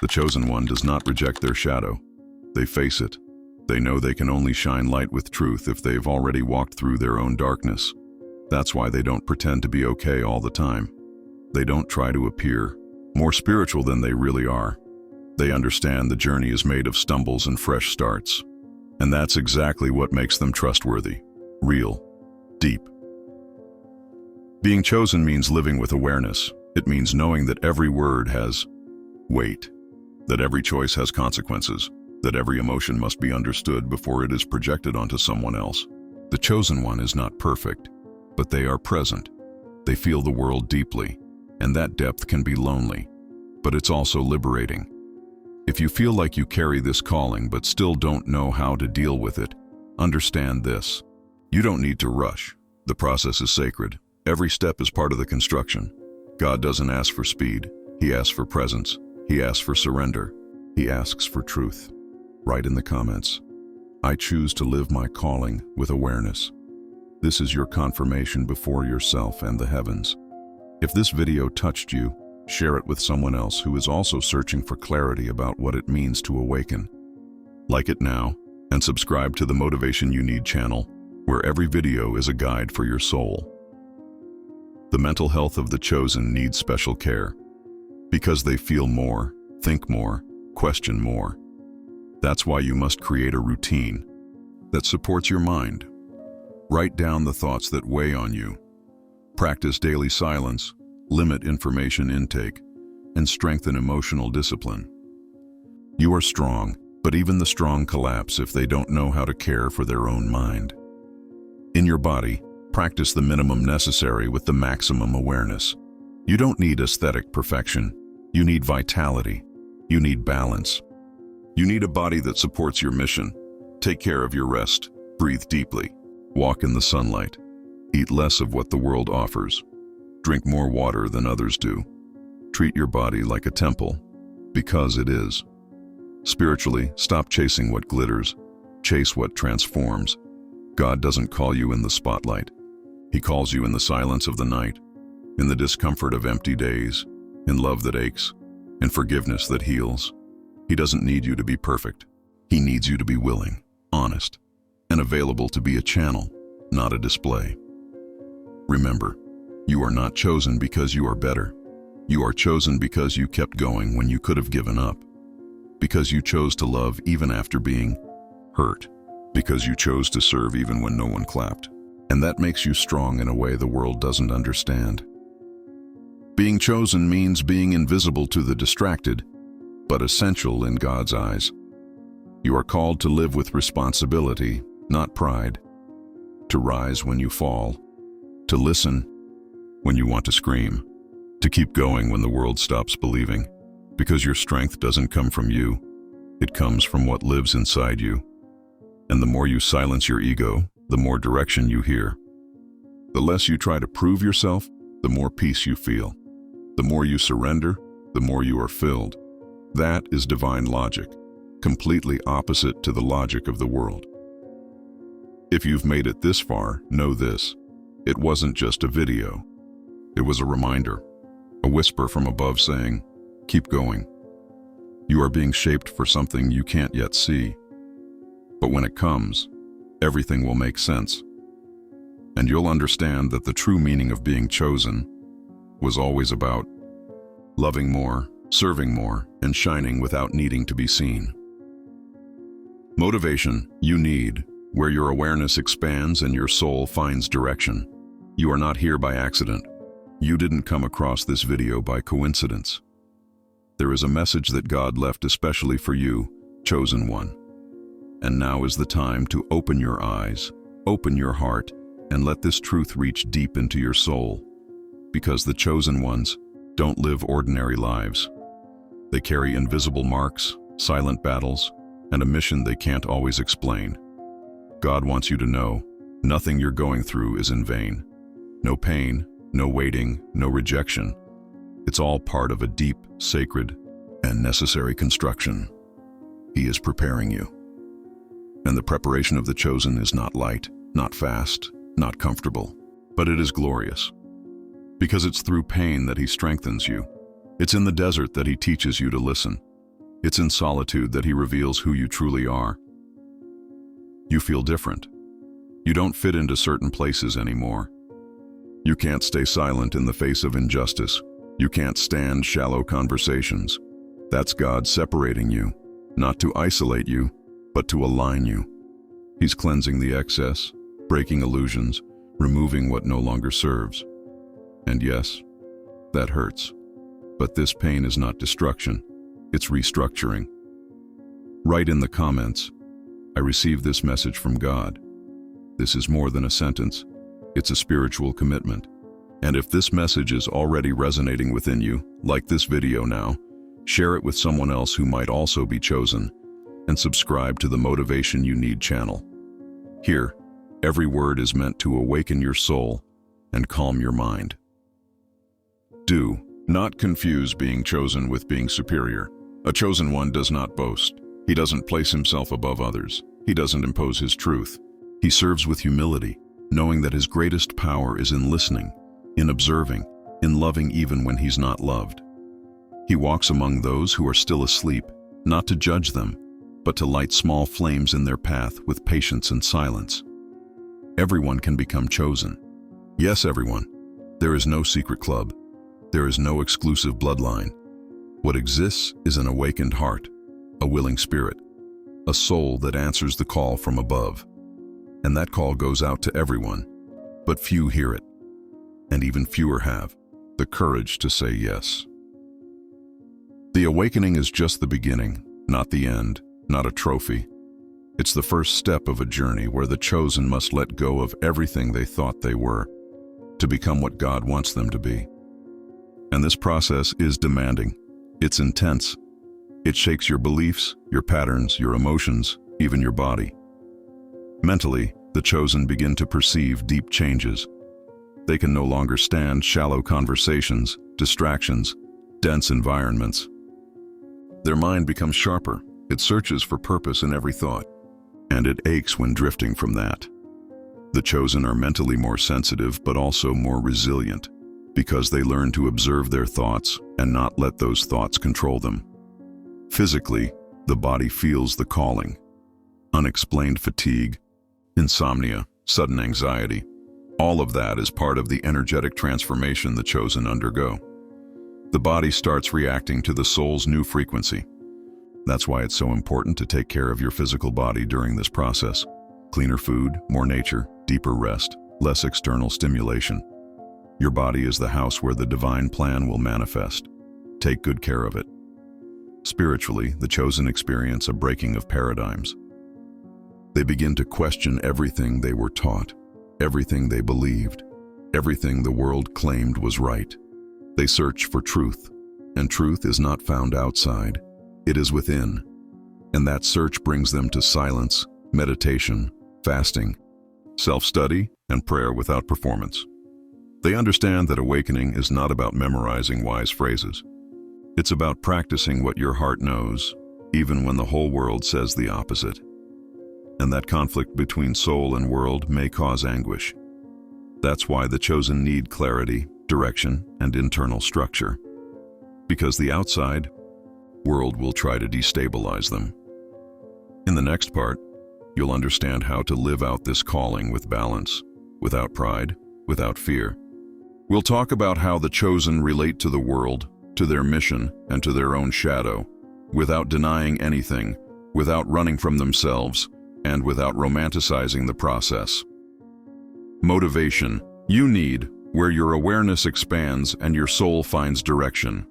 The chosen one does not reject their shadow. They face it. They know they can only shine light with truth if they've already walked through their own darkness. That's why they don't pretend to be okay all the time. They don't try to appear more spiritual than they really are. They understand the journey is made of stumbles and fresh starts. And that's exactly what makes them trustworthy, real, deep. Being chosen means living with awareness. It means knowing that every word has weight, that every choice has consequences, that every emotion must be understood before it is projected onto someone else. The chosen one is not perfect, but they are present. They feel the world deeply, and that depth can be lonely, but it's also liberating. If you feel like you carry this calling but still don't know how to deal with it, understand this. You don't need to rush. The process is sacred. Every step is part of the construction. God doesn't ask for speed. He asks for presence. He asks for surrender. He asks for truth. Write in the comments, I choose to live my calling with awareness. This is your confirmation before yourself and the heavens. If this video touched you, share it with someone else who is also searching for clarity about what it means to awaken. Like it now, and subscribe to the Motivation You Need channel, where every video is a guide for your soul. The mental health of the chosen needs special care, because they feel more, think more, question more. That's why you must create a routine that supports your mind. Write down the thoughts that weigh on you. Practice daily silence, limit information intake, and strengthen emotional discipline. You are strong, but even the strong collapse if they don't know how to care for their own mind. In your body, practice the minimum necessary with the maximum awareness. You don't need aesthetic perfection. You need vitality. You need balance. You need a body that supports your mission. Take care of your rest. Breathe deeply. Walk in the sunlight. Eat less of what the world offers. Drink more water than others do. Treat your body like a temple, because it is. Spiritually, stop chasing what glitters. Chase what transforms. God doesn't call you in the spotlight. He calls you in the silence of the night, in the discomfort of empty days, in love that aches, in forgiveness that heals. He doesn't need you to be perfect. He needs you to be willing, honest, and available to be a channel, not a display. Remember, you are not chosen because you are better. You are chosen because you kept going when you could have given up. Because you chose to love even after being hurt. Because you chose to serve even when no one clapped. And that makes you strong in a way the world doesn't understand. Being chosen means being invisible to the distracted, but essential in God's eyes. You are called to live with responsibility, not pride. To rise when you fall. To listen when you want to scream. To keep going when the world stops believing. Because your strength doesn't come from you. It comes from what lives inside you. And the more you silence your ego, the more direction you hear. The less you try to prove yourself, the more peace you feel. The more you surrender, the more you are filled. That is divine logic, completely opposite to the logic of the world. If you've made it this far, know this. It wasn't just a video. It was a reminder, a whisper from above saying, keep going. You are being shaped for something you can't yet see. But when it comes, everything will make sense. And you'll understand that the true meaning of being chosen was always about loving more, serving more, and shining without needing to be seen. Motivation you need, where your awareness expands and your soul finds direction. You are not here by accident. You didn't come across this video by coincidence. There is a message that God left especially for you, chosen one. And now is the time to open your eyes, open your heart, and let this truth reach deep into your soul. Because the chosen ones don't live ordinary lives. They carry invisible marks, silent battles, and a mission they can't always explain. God wants you to know, nothing you're going through is in vain. No pain, no waiting, no rejection. It's all part of a deep, sacred, and necessary construction. He is preparing you. And the preparation of the chosen is not light, not fast, not comfortable, but it is glorious. Because it's through pain that He strengthens you. It's in the desert that He teaches you to listen. It's in solitude that he reveals who you truly are. You feel different. You don't fit into certain places anymore. You can't stay silent in the face of injustice. You can't stand shallow conversations. That's God separating you, not to isolate you, but to align you. He's cleansing the excess, breaking illusions, removing what no longer serves. And yes, that hurts. But this pain is not destruction, it's restructuring. Write in the comments, "I received this message from God." This is more than a sentence, it's a spiritual commitment. And if this message is already resonating within you, like this video now, share it with someone else who might also be chosen, and subscribe to the Motivation You Need channel. Here, every word is meant to awaken your soul and calm your mind. Do not confuse being chosen with being superior. A chosen one does not boast. He doesn't place himself above others. He doesn't impose his truth. He serves with humility, knowing that his greatest power is in listening, in observing, in loving even when he's not loved. He walks among those who are still asleep, not to judge them, but to light small flames in their path with patience and silence. Everyone can become chosen. Yes, everyone. There is no secret club. There is no exclusive bloodline. What exists is an awakened heart, a willing spirit, a soul that answers the call from above. And that call goes out to everyone, but few hear it. And even fewer have the courage to say yes. The awakening is just the beginning, not the end, not a trophy. It's the first step of a journey where the chosen must let go of everything they thought they were to become what God wants them to be. And this process is demanding. It's intense. It shakes your beliefs, your patterns, your emotions, even your body. Mentally, the chosen begin to perceive deep changes. They can no longer stand shallow conversations, distractions, dense environments. Their mind becomes sharper. It searches for purpose in every thought, and it aches when drifting from that. The chosen are mentally more sensitive, but also more resilient, because they learn to observe their thoughts and not let those thoughts control them. Physically, the body feels the calling. Unexplained fatigue, insomnia, sudden anxiety, all of that is part of the energetic transformation the chosen undergo. The body starts reacting to the soul's new frequency. That's why it's so important to take care of your physical body during this process. Cleaner food, more nature, deeper rest, less external stimulation. Your body is the house where the divine plan will manifest. Take good care of it. Spiritually, the chosen experience a breaking of paradigms. They begin to question everything they were taught, everything they believed, everything the world claimed was right. They search for truth, and truth is not found outside. It is within, and that search brings them to silence, meditation, fasting, self-study, and prayer without performance. They understand that awakening is not about memorizing wise phrases. It's about practicing what your heart knows, even when the whole world says the opposite. And that conflict between soul and world may cause anguish. That's why the chosen need clarity, direction, and internal structure. Because the outside world will try to destabilize them. In the next part, you'll understand how to live out this calling with balance, without pride, without fear. We'll talk about how the chosen relate to the world, to their mission, and to their own shadow, without denying anything, without running from themselves, and without romanticizing the process. Motivation you need, where your awareness expands and your soul finds direction.